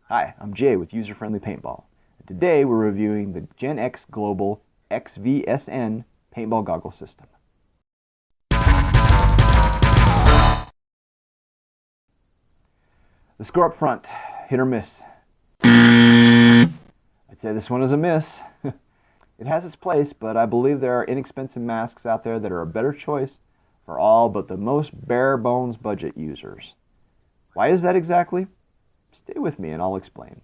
Hi, I'm Jay with User Friendly Paintball. Today we're reviewing the Gen-X Global X-VSN paintball goggle system. The score up front, hit or miss. I'd say this one is a miss. It has its place, but I believe there are inexpensive masks out there that are a better choice for all but the most bare bones budget users. Why is that exactly? Stay with me and I'll explain.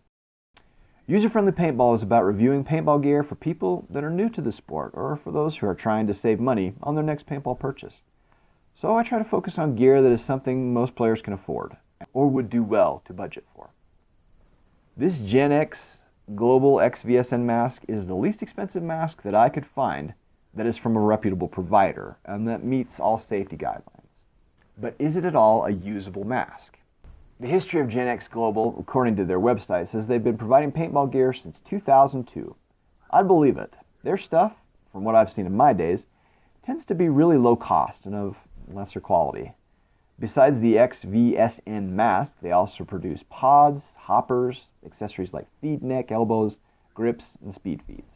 User-friendly paintball is about reviewing paintball gear for people that are new to the sport or for those who are trying to save money on their next paintball purchase. So I try to focus on gear that is something most players can afford or would do well to budget for. This Gen-X Global X-VSN mask is the least expensive mask that I could find that is from a reputable provider and that meets all safety guidelines. But is it at all a usable mask? The history of Gen-X Global, according to their website, says they've been providing paintball gear since 2002. I'd believe it. Their stuff, from what I've seen in my days, tends to be really low cost and of lesser quality. Besides the X-VSN mask, they also produce pods, hoppers, accessories like feed neck, elbows, grips, and speed feeds.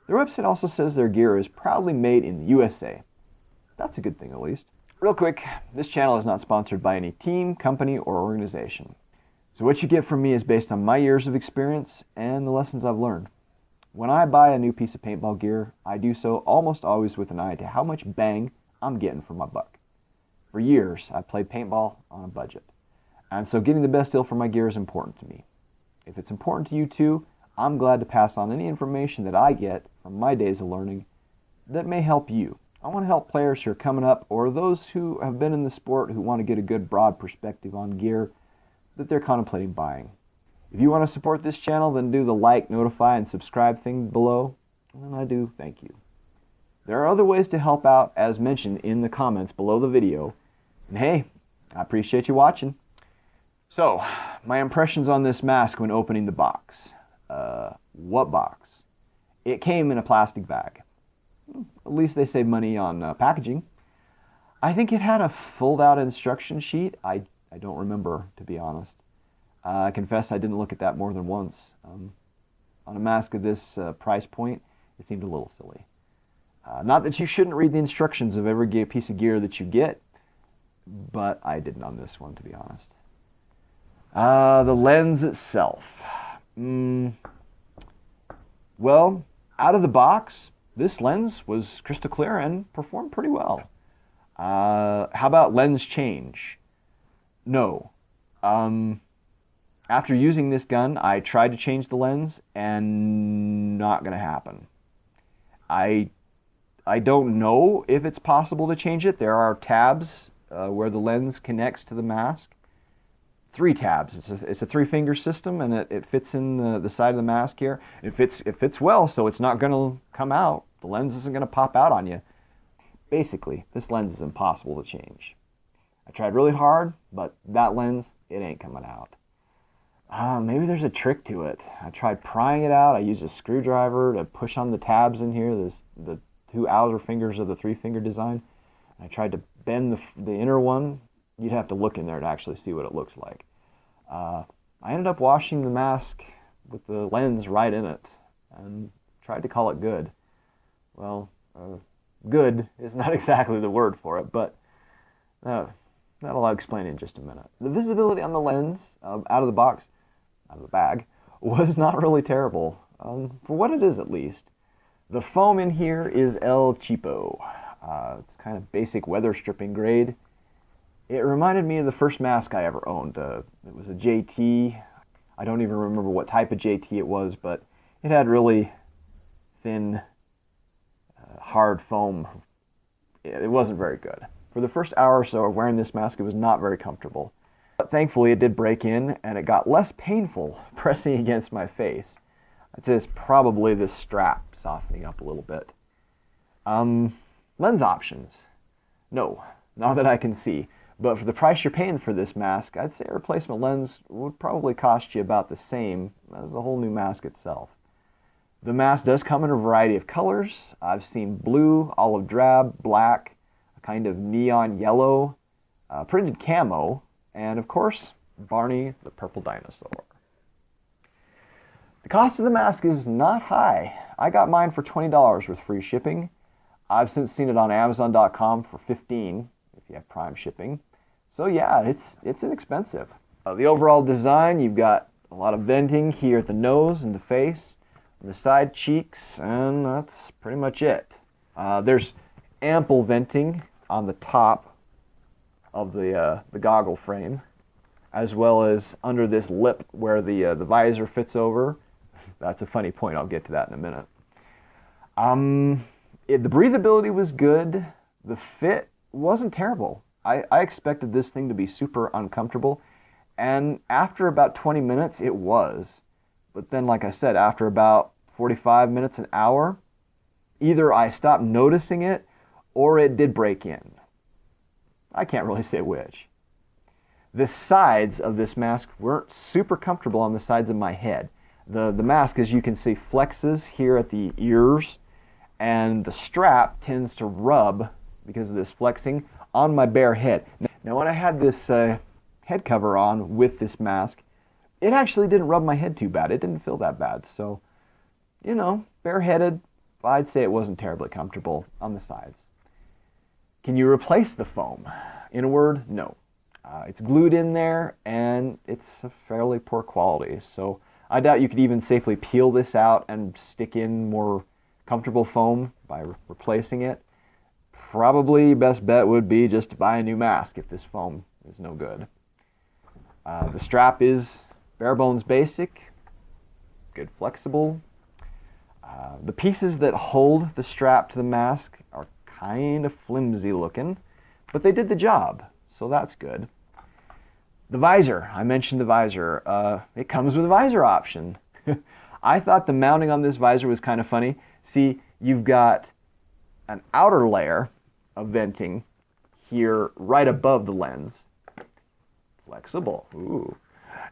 Their website also says their gear is proudly made in the USA. That's a good thing, at least. Real quick, this channel is not sponsored by any team, company, or organization. So what you get from me is based on my years of experience and the lessons I've learned. When I buy a new piece of paintball gear, I do so almost always with an eye to how much bang I'm getting for my buck. For years, I've played paintball on a budget. And so getting the best deal for my gear is important to me. If it's important to you too, I'm glad to pass on any information that I get from my days of learning that may help you. I want to help players who are coming up or those who have been in the sport who want to get a good broad perspective on gear that they're contemplating buying. If you want to support this channel, then do the like, notify, and subscribe thing below, and I do thank you. There are other ways to help out as mentioned in the comments below the video, and hey, I appreciate you watching. So, my impressions on this mask when opening the box. What box? It came in a plastic bag. At least they save money on packaging. I think it had a fold-out instruction sheet. I don't remember, to be honest. I confess I didn't look at that more than once. On a mask of this price point, it seemed a little silly. Not that you shouldn't read the instructions of every piece of gear that you get, but I didn't on this one, to be honest. The lens itself. Well, out of the box, this lens was crystal clear and performed pretty well. How about lens change? No. After using this gun, I tried to change the lens and not going to happen. I don't know if it's possible to change it. There are tabs where the lens connects to the mask. 3 tabs. It's a 3-finger system, and it fits in the side of the mask here. It fits well, so it's not going to come out. The lens isn't going to pop out on you. Basically, this lens is impossible to change. I tried really hard, but that lens, it ain't coming out. Maybe there's a trick to it. I tried prying it out. I used a screwdriver to push on the tabs in here, the 2 outer fingers of the 3-finger design. I tried to bend the inner one. You'd have to look in there to actually see what it looks like. I ended up washing the mask with the lens right in it and tried to call it good. Well, good is not exactly the word for it, but that'll explain in just a minute. The visibility on the lens out of the box, out of the bag, was not really terrible, for what it is at least. The foam in here is El Cheapo. It's kind of basic weather stripping grade. It reminded me of the first mask I ever owned. It was a JT. I don't even remember what type of JT it was, but it had really thin, hard foam. It wasn't very good. For the first hour or so of wearing this mask, it was not very comfortable. But thankfully, it did break in, and it got less painful pressing against my face. I'd say it's probably this strap softening up a little bit. Lens options. No, not that I can see. But for the price you're paying for this mask, I'd say a replacement lens would probably cost you about the same as the whole new mask itself. The mask does come in a variety of colors. I've seen blue, olive drab, black, a kind of neon yellow, printed camo, and of course, Barney the Purple Dinosaur. cost of the mask is not high. I got mine for $20 with free shipping. I've since seen it on Amazon.com for $15 if you have Prime shipping. So yeah, it's inexpensive. The overall design, you've got a lot of venting here at the nose and the face, on the side cheeks, and that's pretty much it. There's ample venting on the top of the goggle frame, as well as under this lip where the visor fits over. That's a funny point. I'll get to that in a minute. The breathability was good. The fit wasn't terrible. I expected this thing to be super uncomfortable, and after about 20 minutes, it was. But then, like I said, after about 45 minutes, an hour, either I stopped noticing it or it did break in. I can't really say which. The sides of this mask weren't super comfortable on the sides of my head. The mask, as you can see, flexes here at the ears, and the strap tends to rub, because of this flexing, on my bare head. Now when I had this head cover on with this mask, it actually didn't rub my head too bad. It didn't feel that bad. So, you know, bareheaded, I'd say it wasn't terribly comfortable on the sides. Can you replace the foam? In a word, no. It's glued in there, and it's a fairly poor quality. So I doubt you could even safely peel this out and stick in more comfortable foam by replacing it. Probably best bet would be just to buy a new mask if this foam is no good. The strap is bare bones basic, good flexible. The pieces that hold the strap to the mask are kind of flimsy looking, but they did the job, so that's good. The visor, I mentioned the visor. It comes with a visor option. I thought the mounting on this visor was kind of funny. See, you've got an outer layer of venting here right above the lens. Flexible. Ooh.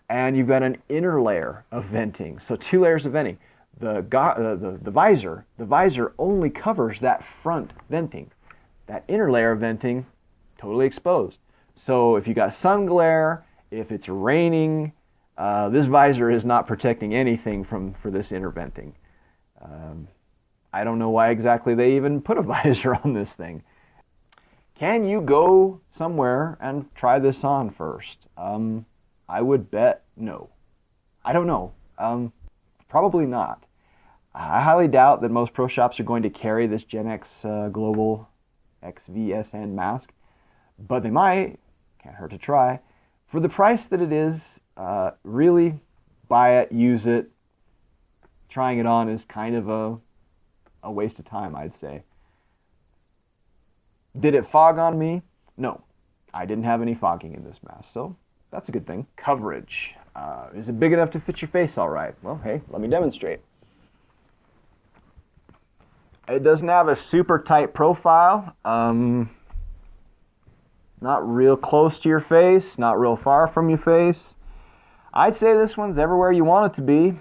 And you've got an inner layer of venting. So 2 layers of venting. The visor only covers that front venting. That inner layer of venting, totally exposed. So if you got sun glare, if it's raining, this visor is not protecting anything for this inner venting. I don't know why exactly they even put a visor on this thing. Can you go somewhere and try this on first? I would bet no. I don't know. Probably not. I highly doubt that most pro shops are going to carry this Gen-X Global X-VSN mask, but they might. Can't hurt to try. For the price that it is, really buy it, use it. Trying it on is kind of a waste of time, I'd say. Did it fog on me? No. I didn't have any fogging in this mask, so that's a good thing. Coverage. Is it big enough to fit your face all right? Well, hey, let me demonstrate. It doesn't have a super tight profile. Not real close to your face, not real far from your face. I'd say this one's everywhere you want it to be.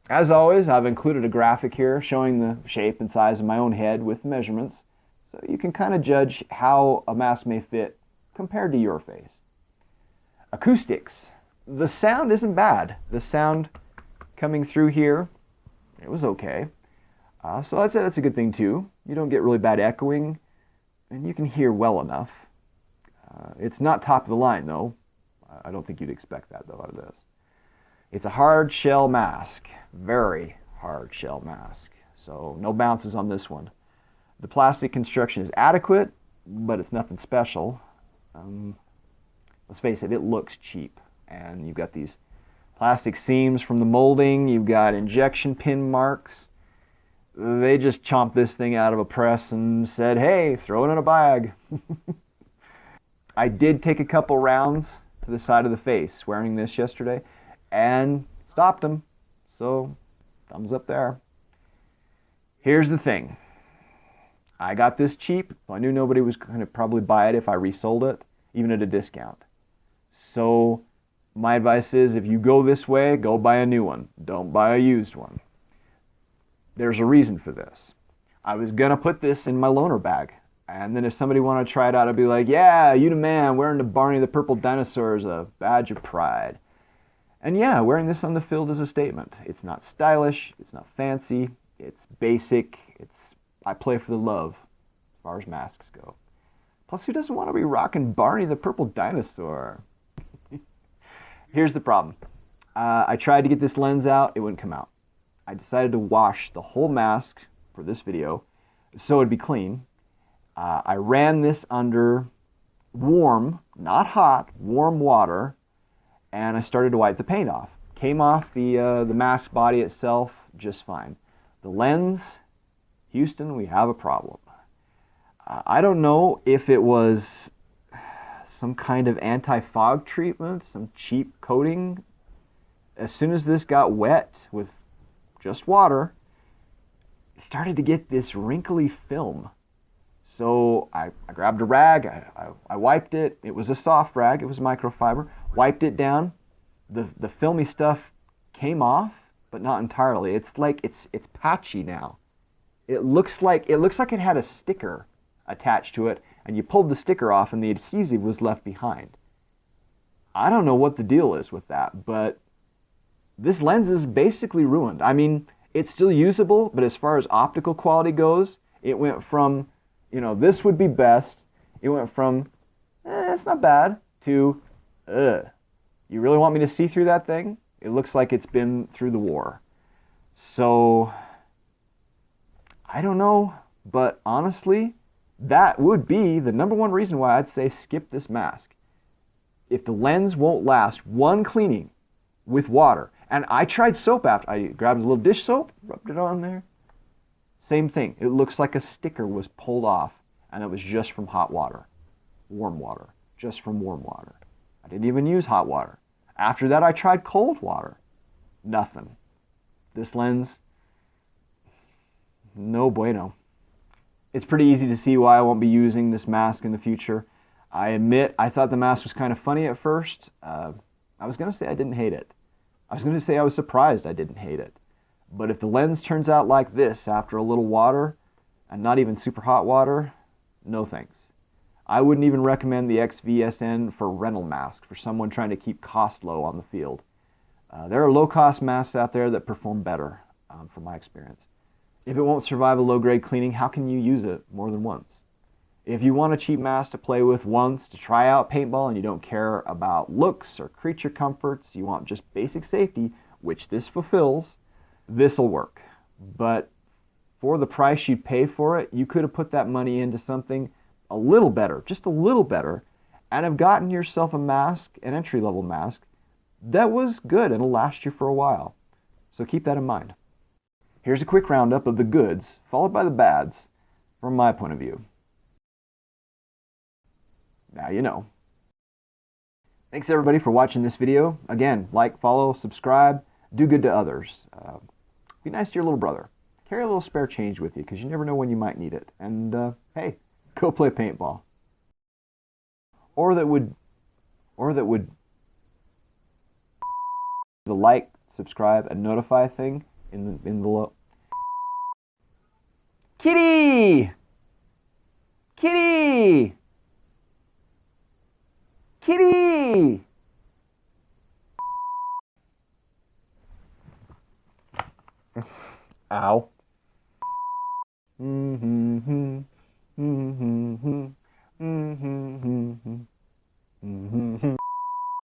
As always, I've included a graphic here showing the shape and size of my own head with measurements, so you can kind of judge how a mask may fit compared to your face. Acoustics. The sound isn't bad. The sound coming through here, it was okay. So I'd say that's a good thing too. You don't get really bad echoing, and you can hear well enough. It's not top of the line though. I don't think you'd expect that though out of this. It's a hard shell mask, very hard shell mask. So no bounces on this one. The plastic construction is adequate, but it's nothing special. Let's face it, it looks cheap. And you've got these plastic seams from the molding. You've got injection pin marks. They just chomped this thing out of a press and said, hey, throw it in a bag. I did take a couple rounds to the side of the face wearing this yesterday and stopped them. So, thumbs up there. Here's the thing. I got this cheap, so I knew nobody was going to probably buy it if I resold it, even at a discount. So, my advice is if you go this way, go buy a new one. Don't buy a used one. There's a reason for this. I was going to put this in my loaner bag. And then if somebody wanted to try it out, I'd be like, yeah, you the man, wearing the Barney the Purple Dinosaur is a badge of pride. And yeah, wearing this on the field is a statement. It's not stylish, it's not fancy, it's basic, I play for the love as far as masks go. Plus, who doesn't want to be rocking Barney the Purple Dinosaur? Here's the problem. I tried to get this lens out, it wouldn't come out. I decided to wash the whole mask for this video so it'd be clean. I ran this under warm, not hot, warm water, and I started to wipe the paint off. Came off the mask body itself just fine. The lens, Houston, we have a problem. I don't know if it was some kind of anti-fog treatment, some cheap coating. As soon as this got wet with just water, it started to get this wrinkly film. So I grabbed a rag, I wiped it. It was a soft rag, it was microfiber. Wiped it down. The filmy stuff came off, but not entirely. It's like it's patchy now. It looks like it had a sticker attached to it, and you pulled the sticker off and the adhesive was left behind. I don't know what the deal is with that, but this lens is basically ruined. I mean, it's still usable, but as far as optical quality goes, it went from, this would be best. It went from, it's not bad, to, you really want me to see through that thing? It looks like it's been through the war. So, I don't know, but honestly, that would be the number one reason why I'd say skip this mask. If the lens won't last one cleaning with water, and I tried soap after, I grabbed a little dish soap, rubbed it on there, same thing. It looks like a sticker was pulled off, and it was just from hot water, warm water, just from warm water. I didn't even use hot water. After that, I tried cold water. Nothing. This lens, no bueno. It's pretty easy to see why I won't be using this mask in the future. I admit, I thought the mask was kind of funny at first. I was going to say I didn't hate it. I was going to say I was surprised I didn't hate it. But if the lens turns out like this after a little water, and not even super hot water, no thanks. I wouldn't even recommend the X-VSN for rental mask for someone trying to keep cost low on the field. There are low-cost masks out there that perform better, from my experience. If it won't survive a low-grade cleaning, how can you use it more than once? If you want a cheap mask to play with once, to try out paintball, and you don't care about looks or creature comforts, you want just basic safety, which this fulfills, this'll work. But for the price you'd pay for it, you could have put that money into something a little better, just a little better, and have gotten yourself a mask, an entry-level mask, that was good and will last you for a while. So keep that in mind. Here's a quick roundup of the goods, followed by the bads, from my point of view. Now you know. Thanks everybody for watching this video. Again, like, follow, subscribe, do good to others. Be nice to your little brother. Carry a little spare change with you, because you never know when you might need it. And, hey, go play paintball. Or that would the like, subscribe, and notify thing in the low. Kitty! Kitty! Kitty! Ow.